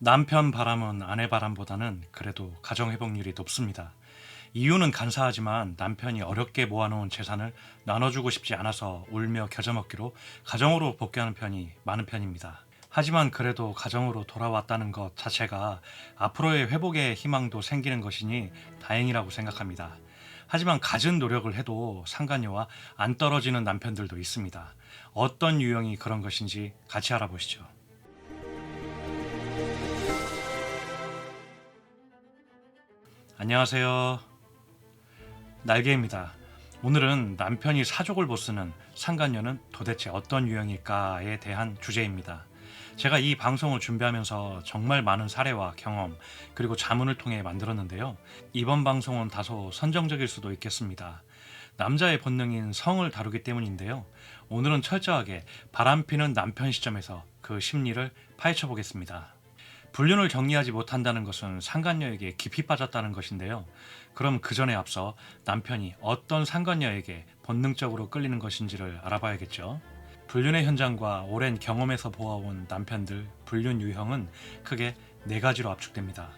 남편 바람은 아내 바람보다는 그래도 가정 회복률이 높습니다. 이유는 간사하지만 남편이 어렵게 모아놓은 재산을 나눠주고 싶지 않아서 울며 겨자먹기로 가정으로 복귀하는 편이 많은 편입니다. 하지만 그래도 가정으로 돌아왔다는 것 자체가 앞으로의 회복의 희망도 생기는 것이니 다행이라고 생각합니다. 하지만 갖은 노력을 해도 상간녀와 안 떨어지는 남편들도 있습니다. 어떤 유형이 그런 것인지 같이 알아보시죠. 안녕하세요. 날개입니다. 오늘은 남편이 사족을 못 쓰는 상간녀는 도대체 어떤 유형일까에 대한 주제입니다. 제가 이 방송을 준비하면서 정말 많은 사례와 경험 그리고 자문을 통해 만들었는데요. 이번 방송은 다소 선정적일 수도 있겠습니다. 남자의 본능인 성을 다루기 때문인데요. 오늘은 철저하게 바람피는 남편 시점에서 그 심리를 파헤쳐 보겠습니다. 불륜을 정리하지 못한다는 것은 상간녀에게 깊이 빠졌다는 것인데요. 그럼 그 전에 앞서 남편이 어떤 상간녀에게 본능적으로 끌리는 것인지를 알아봐야겠죠. 불륜의 현장과 오랜 경험에서 보아온 남편들 불륜 유형은 크게 네 가지로 압축됩니다.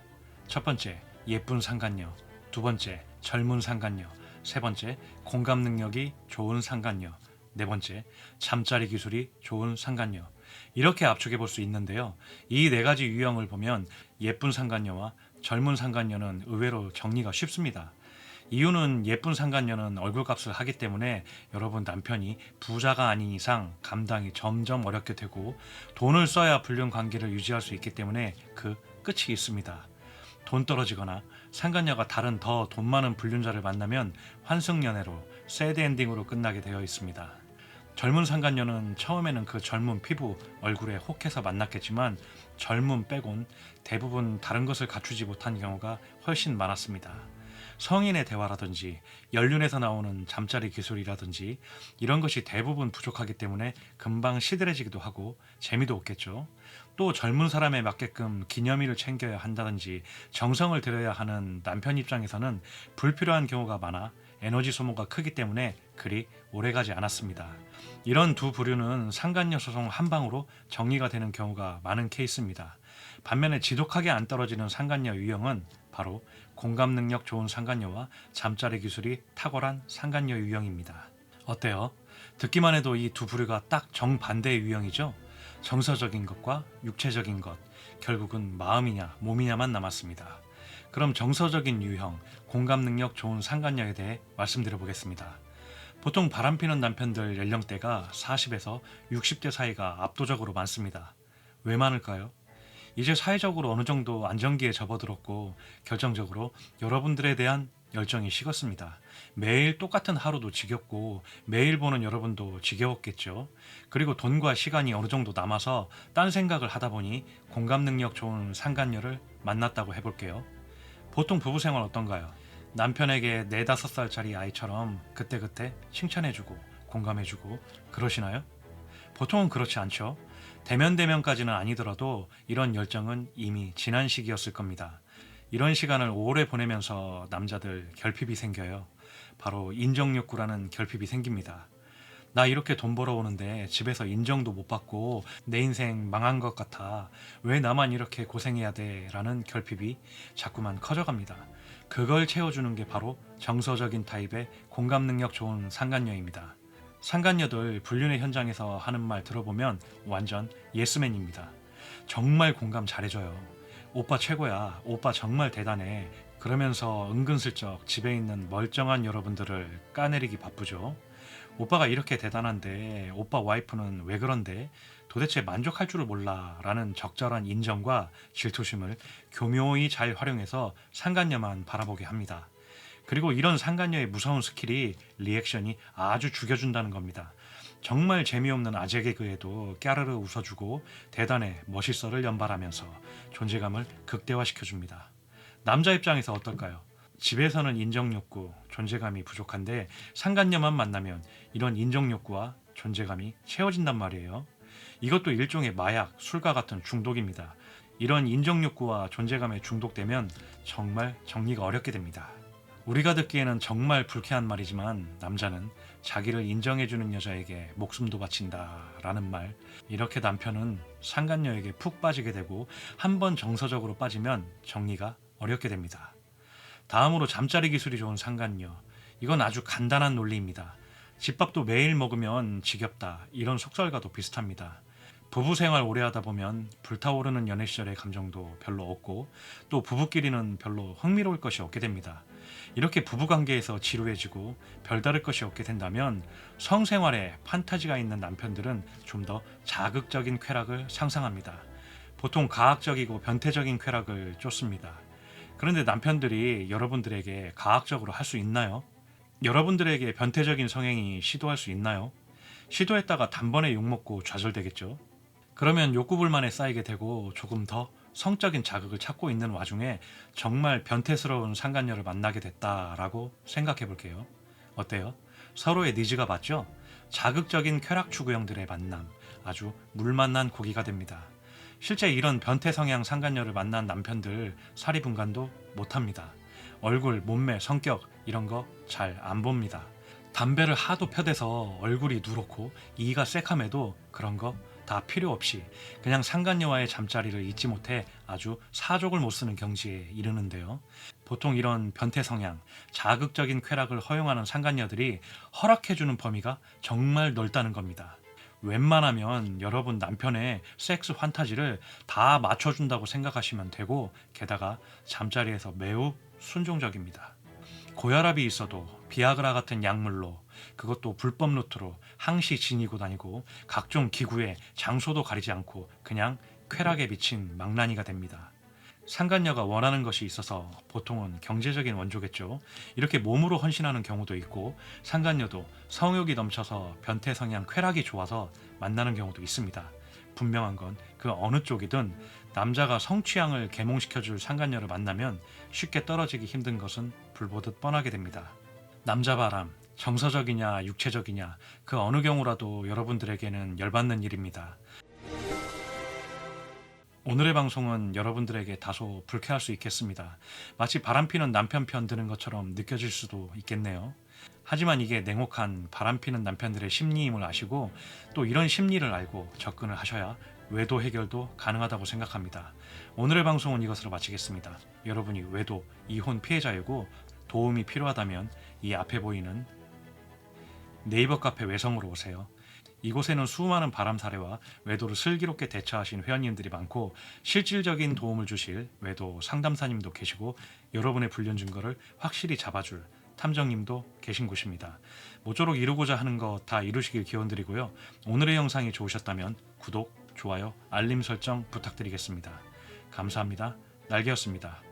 첫 번째, 예쁜 상간녀. 두 번째, 젊은 상간녀. 세 번째, 공감 능력이 좋은 상간녀. 네 번째, 잠자리 기술이 좋은 상간녀. 이렇게 압축해 볼 수 있는데요. 이 네 가지 유형을 보면 예쁜 상간녀와 젊은 상간녀는 의외로 정리가 쉽습니다. 이유는 예쁜 상간녀는 얼굴값을 하기 때문에 여러분 남편이 부자가 아닌 이상 감당이 점점 어렵게 되고 돈을 써야 불륜 관계를 유지할 수 있기 때문에 그 끝이 있습니다. 돈 떨어지거나 상간녀가 다른 더 돈 많은 불륜자를 만나면 환승연애로 새드 엔딩으로 끝나게 되어 있습니다. 젊은 상간녀는 처음에는 그 젊은 피부, 얼굴에 혹해서 만났겠지만 젊음 빼곤 대부분 다른 것을 갖추지 못한 경우가 훨씬 많았습니다. 성인의 대화라든지 연륜에서 나오는 잠자리 기술이라든지 이런 것이 대부분 부족하기 때문에 금방 시들해지기도 하고 재미도 없겠죠. 또 젊은 사람에 맞게끔 기념일을 챙겨야 한다든지 정성을 들여야 하는 남편 입장에서는 불필요한 경우가 많아 에너지 소모가 크기 때문에 그리 오래가지 않았습니다. 이런 두 부류는 상간녀 소송 한 방으로 정리가 되는 경우가 많은 케이스입니다. 반면에 지독하게 안 떨어지는 상간녀 유형은 바로 공감 능력 좋은 상간녀와 잠자리 기술이 탁월한 상간녀 유형입니다. 어때요? 듣기만 해도 이 두 부류가 딱 정반대의 유형이죠? 정서적인 것과 육체적인 것, 결국은 마음이냐 몸이냐만 남았습니다. 그럼 정서적인 유형, 공감 능력 좋은 상간녀에 대해 말씀드려 보겠습니다. 보통 바람피는 남편들 연령대가 40에서 60대 사이가 압도적으로 많습니다. 왜 많을까요? 이제 사회적으로 어느 정도 안정기에 접어들었고 결정적으로 여러분들에 대한 열정이 식었습니다. 매일 똑같은 하루도 지겹고 매일 보는 여러분도 지겨웠겠죠. 그리고 돈과 시간이 어느 정도 남아서 딴 생각을 하다 보니 공감 능력 좋은 상간녀를 만났다고 해볼게요. 보통 부부 생활 어떤가요? 남편에게 4, 5살짜리 아이처럼 그때그때 칭찬해주고 공감해주고 그러시나요? 보통은 그렇지 않죠. 대면대면까지는 아니더라도 이런 열정은 이미 지난 시기였을 겁니다. 이런 시간을 오래 보내면서 남자들 결핍이 생겨요. 바로 인정욕구라는 결핍이 생깁니다. 나 이렇게 돈 벌어오는데 집에서 인정도 못 받고 내 인생 망한 것 같아. 왜 나만 이렇게 고생해야 돼? 라는 결핍이 자꾸만 커져갑니다. 그걸 채워주는 게 바로 정서적인 타입의 공감 능력 좋은 상간녀입니다. 상간녀들 불륜의 현장에서 하는 말 들어보면 완전 예스맨입니다. 정말 공감 잘해줘요. 오빠 최고야. 오빠 정말 대단해. 그러면서 은근슬쩍 집에 있는 멀쩡한 여러분들을 까내리기 바쁘죠. 오빠가 이렇게 대단한데 오빠 와이프는 왜 그런데 도대체 만족할 줄을 몰라 라는 적절한 인정과 질투심을 교묘히 잘 활용해서 상간녀만 바라보게 합니다. 그리고 이런 상간녀의 무서운 스킬이 리액션이 아주 죽여준다는 겁니다. 정말 재미없는 아재 개그에도 깨르르 웃어주고 대단해 멋있어를 연발하면서 존재감을 극대화시켜줍니다. 남자 입장에서 어떨까요? 집에서는 인정욕구, 존재감이 부족한데 상간녀만 만나면 이런 인정욕구와 존재감이 채워진단 말이에요. 이것도 일종의 마약, 술과 같은 중독입니다. 이런 인정욕구와 존재감에 중독되면 정말 정리가 어렵게 됩니다. 우리가 듣기에는 정말 불쾌한 말이지만 남자는 자기를 인정해주는 여자에게 목숨도 바친다라는 말. 이렇게 남편은 상간녀에게 푹 빠지게 되고 한 번 정서적으로 빠지면 정리가 어렵게 됩니다. 다음으로 잠자리 기술이 좋은 상간녀. 이건 아주 간단한 논리입니다. 집밥도 매일 먹으면 지겹다. 이런 속설과도 비슷합니다. 부부 생활 오래 하다 보면 불타오르는 연애 시절의 감정도 별로 없고 또 부부끼리는 별로 흥미로울 것이 없게 됩니다. 이렇게 부부관계에서 지루해지고 별다를 것이 없게 된다면 성생활에 판타지가 있는 남편들은 좀 더 자극적인 쾌락을 상상합니다. 보통 가학적이고 변태적인 쾌락을 쫓습니다. 그런데 남편들이 여러분들에게 가학적으로 할 수 있나요? 여러분들에게 변태적인 성행위 시도할 수 있나요? 시도했다가 단번에 욕먹고 좌절되겠죠. 그러면 욕구불만에 쌓이게 되고 조금 더 성적인 자극을 찾고 있는 와중에 정말 변태스러운 상간녀를 만나게 됐다라고 생각해 볼게요. 어때요? 서로의 니즈가 맞죠? 자극적인 쾌락 추구형들의 만남, 아주 물 만난 고기가 됩니다. 실제 이런 변태 성향 상간녀를 만난 남편들 사리분간도 못합니다. 얼굴, 몸매, 성격 이런 거 잘 안 봅니다. 담배를 하도 펴대서 얼굴이 누렇고 이가 새카매도 그런 거 다 필요 없이 그냥 상간녀와의 잠자리를 잊지 못해 아주 사족을 못 쓰는 경지에 이르는데요. 보통 이런 변태 성향, 자극적인 쾌락을 허용하는 상간녀들이 허락해주는 범위가 정말 넓다는 겁니다. 웬만하면 여러분 남편의 섹스 환타지를 다 맞춰준다고 생각하시면 되고 게다가 잠자리에서 매우 순종적입니다. 고혈압이 있어도 비아그라 같은 약물로 그것도 불법 루트로 항시 지니고 다니고 각종 기구에 장소도 가리지 않고 그냥 쾌락에 미친 망나니가 됩니다. 상간녀가 원하는 것이 있어서 보통은 경제적인 원조겠죠. 이렇게 몸으로 헌신하는 경우도 있고 상간녀도 성욕이 넘쳐서 변태 성향 쾌락이 좋아서 만나는 경우도 있습니다. 분명한 건 그 어느 쪽이든 남자가 성취향을 계몽시켜줄 상간녀를 만나면 쉽게 떨어지기 힘든 것은 불보듯 뻔하게 됩니다. 남자 바람, 정서적이냐 육체적이냐 그 어느 경우라도 여러분들에게는 열받는 일입니다. 오늘의 방송은 여러분들에게 다소 불쾌할 수 있겠습니다. 마치 바람피는 남편 편 드는 것처럼 느껴질 수도 있겠네요. 하지만 이게 냉혹한 바람피는 남편들의 심리임을 아시고 또 이런 심리를 알고 접근을 하셔야 외도 해결도 가능하다고 생각합니다. 오늘의 방송은 이것으로 마치겠습니다. 여러분이 외도, 이혼 피해자이고 도움이 필요하다면 이 앞에 보이는 네이버 카페 외성으로 오세요. 이곳에는 수많은 바람 사례와 외도를 슬기롭게 대처하신 회원님들이 많고 실질적인 도움을 주실 외도 상담사님도 계시고 여러분의 불륜 증거를 확실히 잡아줄 탐정님도 계신 곳입니다. 모쪼록 이루고자 하는 거 다 이루시길 기원드리고요. 오늘의 영상이 좋으셨다면 구독, 좋아요, 알림 설정 부탁드리겠습니다. 감사합니다. 날개였습니다.